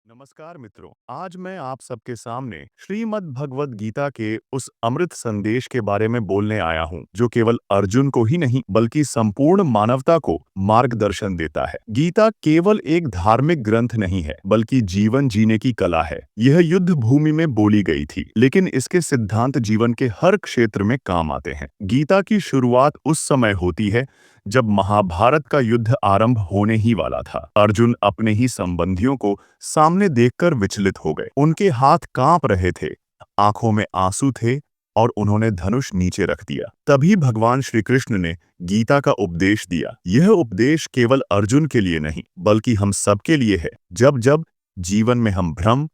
नमस्कार मित्रों, आज मैं आप सबके सामने श्रीमद् भगवद गीता के उस अमृत संदेश के बारे में बोलने आया हूं, जो केवल अर्जुन को ही नहीं बल्कि संपूर्ण मानवता को मार्गदर्शन देता है। गीता केवल एक धार्मिक ग्रंथ नहीं है, बल्कि जीवन जीने की कला है। यह युद्ध भूमि में बोली गई थी, लेकिन इसके सिद्धांत जीवन के हर क्षेत्र में काम आते हैं। गीता की शुरुआत उस समय होती है जब महाभारत का युद्ध आरंभ होने ही वाला था। अर्जुन अपने ही संबंधियों को सामने देखकर विचलित हो गए। उनके हाथ कांप रहे थे, आंखों में आंसू थे और उन्होंने धनुष नीचे रख दिया। तभी भगवान श्री कृष्ण ने गीता का उपदेश दिया। यह उपदेश केवल अर्जुन के लिए नहीं, बल्कि हम सबके लिए है। जब जब जीवन में हम भ्रम,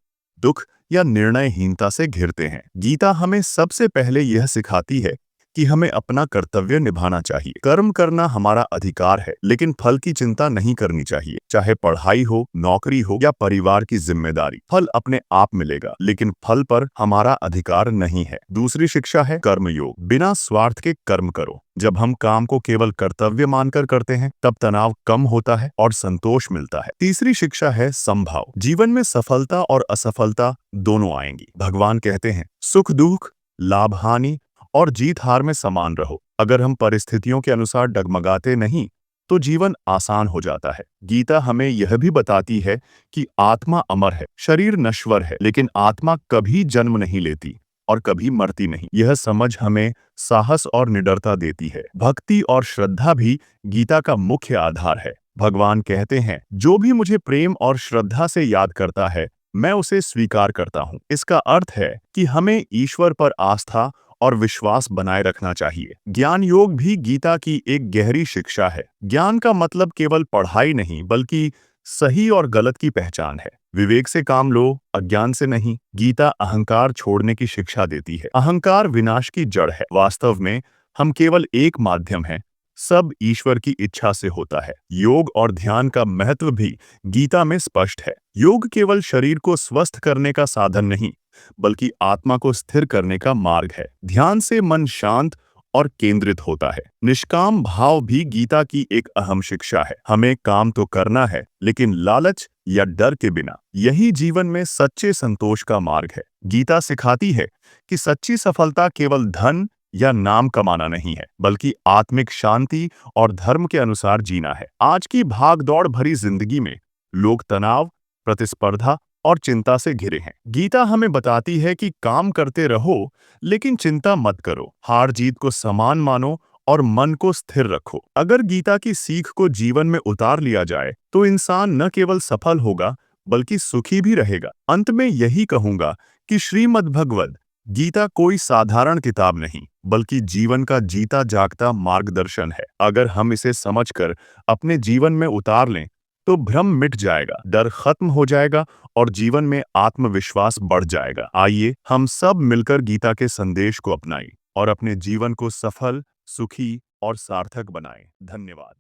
दुख या निर्णयहीनता से घिरते हैं, गीता हमें सबसे पहले यह सिखाती है कि हमें अपना कर्तव्य निभाना चाहिए। कर्म करना हमारा अधिकार है, लेकिन फल की चिंता नहीं करनी चाहिए। चाहे पढ़ाई हो, नौकरी हो या परिवार की जिम्मेदारी, फल अपने आप मिलेगा, लेकिन फल पर हमारा अधिकार नहीं है। दूसरी शिक्षा है कर्मयोग। बिना स्वार्थ के कर्म करो। जब हम काम को केवल कर्तव्य मानकर करते हैं, तब तनाव कम होता है और संतोष मिलता है। तीसरी शिक्षा है समभाव। जीवन में सफलता और असफलता दोनों आएंगी। भगवान कहते हैं, सुख दुख, लाभ हानि और जीत हार में समान रहो। अगर हम परिस्थितियों के अनुसार डगमगाते नहीं, तो जीवन आसान हो जाता है। गीता हमें यह भी बताती है कि आत्मा अमर है, शरीर नश्वर है, लेकिन आत्मा कभी जन्म नहीं लेती और कभी मरती नहीं। यह समझ हमें साहस और निडरता देती है। भक्ति और श्रद्धा भी गीता का मुख्य आधार है। भगवान कहते हैं, जो भी मुझे प्रेम और श्रद्धा से याद करता है, मैं उसे स्वीकार करता हूँ। इसका अर्थ है कि हमें ईश्वर पर आस्था और विश्वास बनाए रखना चाहिए। ज्ञान योग भी गीता की एक गहरी शिक्षा है। ज्ञान का मतलब केवल पढ़ाई नहीं, बल्कि सही और गलत की पहचान है। विवेक से काम लो, अज्ञान से नहीं। गीता अहंकार छोड़ने की शिक्षा देती है। अहंकार विनाश की जड़ है। वास्तव में हम केवल एक माध्यम हैं, सब ईश्वर की इच्छा से होता है। योग और ध्यान का महत्व भी गीता में स्पष्ट है। योग केवल शरीर को स्वस्थ करने का साधन नहीं, बल्कि आत्मा को स्थिर करने का मार्ग है। ध्यान से मन शांत और केंद्रित होता है। निष्काम भाव भी गीता की एक अहम शिक्षा है। हमें काम तो करना है, लेकिन लालच या डर के बिना। यही जीवन में सच्चे संतोष का मार्ग है। गीता सिखाती है कि सच्ची सफलता केवल धन या नाम कमाना नहीं है, बल्कि आत्मिक शांति और धर्म के अनुसार जीना है। आज की भागदौड़ भरी जिंदगी में लोग तनाव, प्रतिस्पर्धा और चिंता से घिरे हैं। गीता हमें बताती है कि काम करते रहो, लेकिन चिंता मत करो। हार जीत को समान मानो और मन को स्थिर रखो। अगर गीता की सीख को जीवन में उतार लिया जाए, तो इंसान न केवल सफल होगा, बल्कि सुखी भी रहेगा। अंत में यही कहूंगा कि श्रीमद् भगवद गीता कोई साधारण किताब नहीं, बल्कि जीवन का जीता जागता मार्गदर्शन है। अगर हम इसे समझकर अपने जीवन में उतार लें, तो भ्रम मिट जाएगा, डर खत्म हो जाएगा और जीवन में आत्मविश्वास बढ़ जाएगा। आइए हम सब मिलकर गीता के संदेश को अपनाएं और अपने जीवन को सफल, सुखी और सार्थक बनाएं। धन्यवाद।